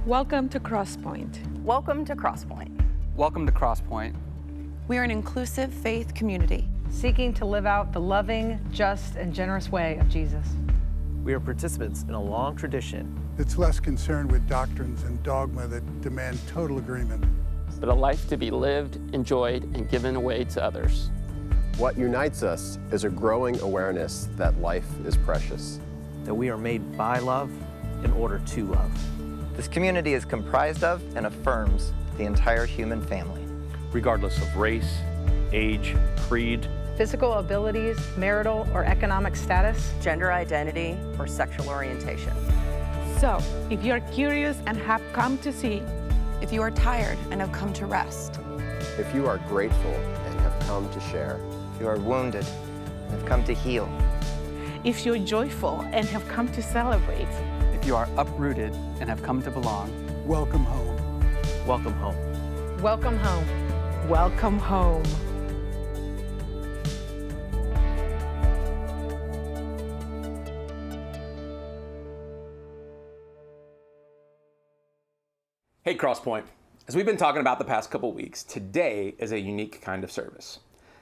Welcome to Crosspointe. Welcome to Crosspointe. Welcome to Crosspointe. We are an inclusive faith community seeking to live out the loving, just, and generous way of Jesus. We are participants in a long tradition that's less concerned with doctrines and dogma that demand total agreement, but a life to be lived, enjoyed, and given away to others. What unites us is a growing awareness that life is precious. That we are made by love in order to love. This community is comprised of and affirms the entire human family. Regardless of race, age, creed, physical abilities, marital or economic status, gender identity, or sexual orientation. So, if you're curious and have come to see, if you are tired and have come to rest, if you are grateful and have come to share, if you are wounded and have come to heal, if you're joyful and have come to celebrate, if you are uprooted and have come to belong, welcome home. Welcome home. Welcome home. Welcome home. Hey Crosspointe, as we've been talking about the past couple weeks, today is a unique kind of service.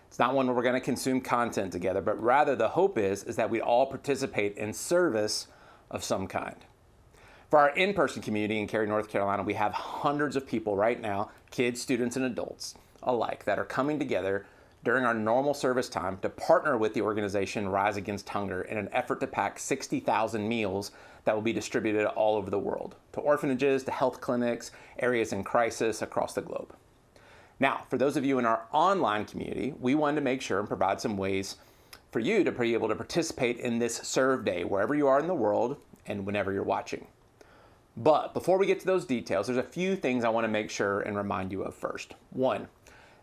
It's not one where we're going to consume content together, but rather the hope is that we all participate in service of some kind. For our in-person community in Cary, North Carolina, we have hundreds of people right now, kids, students, and adults alike, that are coming together during our normal service time to partner with the organization Rise Against Hunger in an effort to pack 60,000 meals that will be distributed all over the world, to orphanages, to health clinics, areas in crisis across the globe. Now, for those of you in our online community, we wanted to make sure and provide some ways for you to be able to participate in this Serve Day, wherever you are in the world and whenever you're watching. But before we get to those details, there's a few things I want to make sure and remind you of first. One,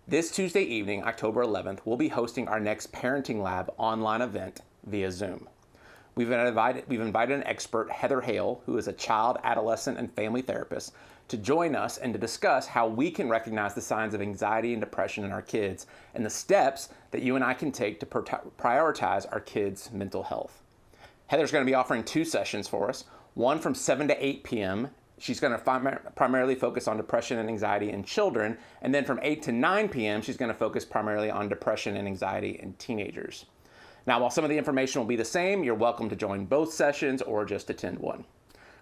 this Tuesday evening, October 11th, we'll be hosting our next Parenting Lab online event via Zoom. We've invited an expert, Heather Hale, who is a child, adolescent, and family therapist, to join us and to discuss how we can recognize the signs of anxiety and depression in our kids and the steps that you and I can take to prioritize our kids' mental health. Heather's going to be offering 2 sessions for us, one from 7 to 8 p.m. She's going to primarily focus on depression and anxiety in children, and then from 8 to 9 p.m. she's going to focus primarily on depression and anxiety in teenagers. Now, while some of the information will be the same, you're welcome to join both sessions or just attend one.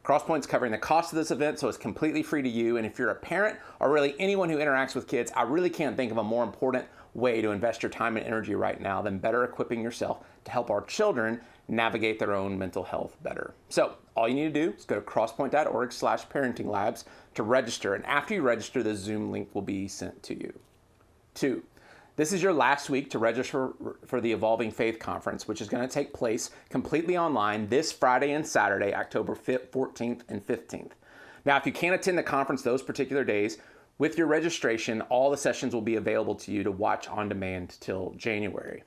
Crosspointe's covering the cost of this event, so it's completely free to you. And if you're a parent or really anyone who interacts with kids, I really can't think of a more important way to invest your time and energy right now than better equipping yourself to help our children navigate their own mental health better. So all you need to do is go to crosspointe.org/parentinglabs to register. And after you register, the Zoom link will be sent to you. 2, this is your last week to register for the Evolving Faith Conference, which is going to take place completely online this Friday and Saturday, October 5th, 14th, and 15th. Now, if you can't attend the conference those particular days, with your registration, all the sessions will be available to you to watch on demand till January.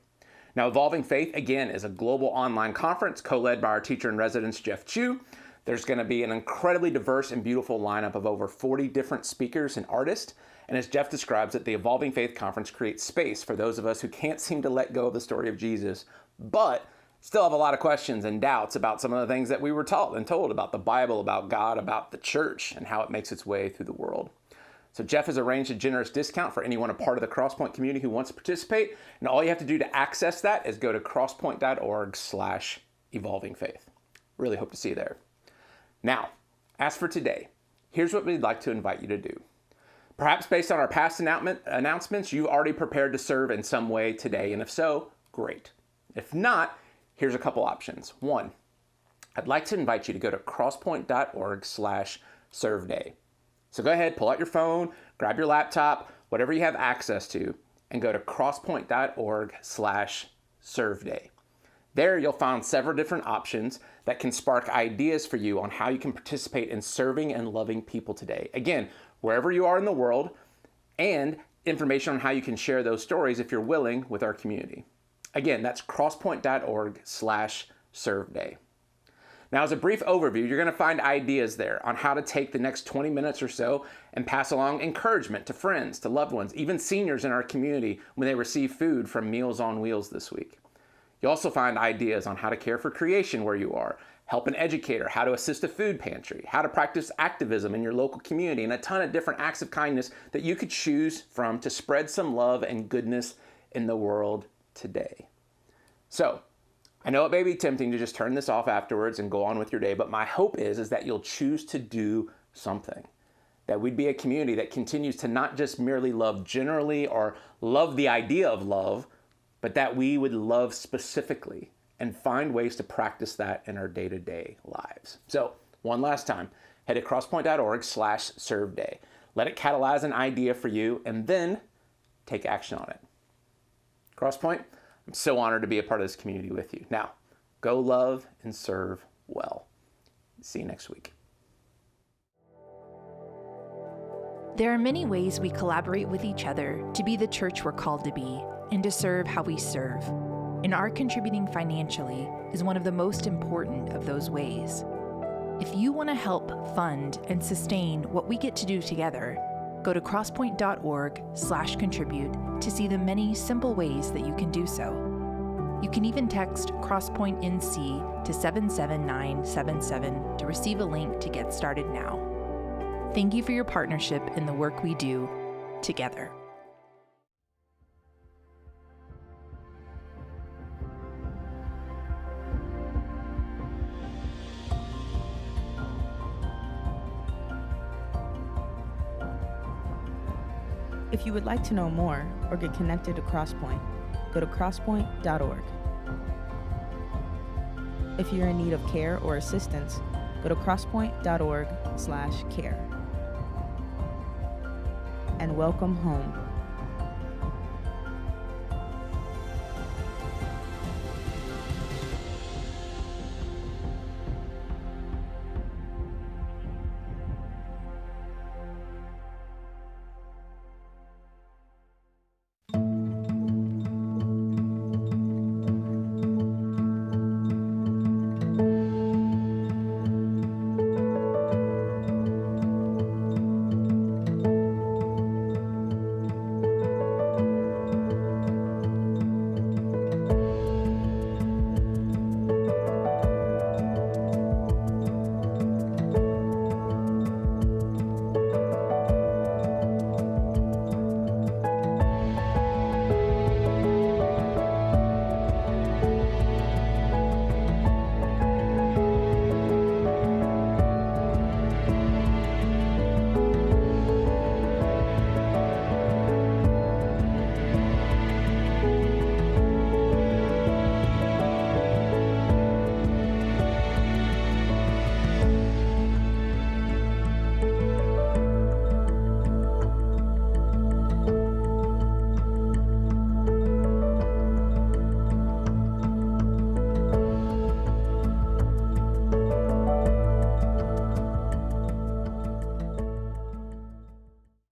Now, Evolving Faith, again, is a global online conference co-led by our teacher-in-residence, Jeff Chu. There's going to be an incredibly diverse and beautiful lineup of over 40 different speakers and artists. And as Jeff describes it, the Evolving Faith Conference creates space for those of us who can't seem to let go of the story of Jesus, but still have a lot of questions and doubts about some of the things that we were taught and told about the Bible, about God, about the church, and how it makes its way through the world. So Jeff has arranged a generous discount for anyone a part of the Crosspointe community who wants to participate. And all you have to do to access that is go to crosspointe.org/evolvingfaith. Really hope to see you there. Now, as for today, here's what we'd like to invite you to do. Perhaps based on our past announcements, you've already prepared to serve in some way today. And if so, great. If not, here's a couple options. 1, I'd like to invite you to go to crosspointe.org/serveday. So go ahead, pull out your phone, grab your laptop, whatever you have access to, and go to crosspointe.org/serveday. There you'll find several different options that can spark ideas for you on how you can participate in serving and loving people today. Again, wherever you are in the world, and information on how you can share those stories if you're willing with our community. Again, that's crosspointe.org/serveday. Now, as a brief overview, you're going to find ideas there on how to take the next 20 minutes or so and pass along encouragement to friends, to loved ones, even seniors in our community when they receive food from Meals on Wheels this week. You'll also find ideas on how to care for creation where you are, help an educator, how to assist a food pantry, how to practice activism in your local community, and a ton of different acts of kindness that you could choose from to spread some love and goodness in the world today. So, I know it may be tempting to just turn this off afterwards and go on with your day, but my hope is that you'll choose to do something. That we'd be a community that continues to not just merely love generally or love the idea of love, but that we would love specifically and find ways to practice that in our day-to-day lives. So, one last time, head to crosspoint.org/serveday. Let it catalyze an idea for you and then take action on it. Crosspoint, I'm so honored to be a part of this community with you. Now, go love and serve well. See you next week. There are many ways we collaborate with each other to be the church we're called to be and to serve how we serve. And our contributing financially is one of the most important of those ways. If you want to help fund and sustain what we get to do together, go to crosspoint.org/contribute to see the many simple ways that you can do so. You can even text crosspointenc to 77977 to receive a link to get started now. Thank you for your partnership in the work we do together. If you would like to know more or get connected to Crosspointe, go to crosspoint.org. If you're in need of care or assistance, go to crosspoint.org/care. And welcome home.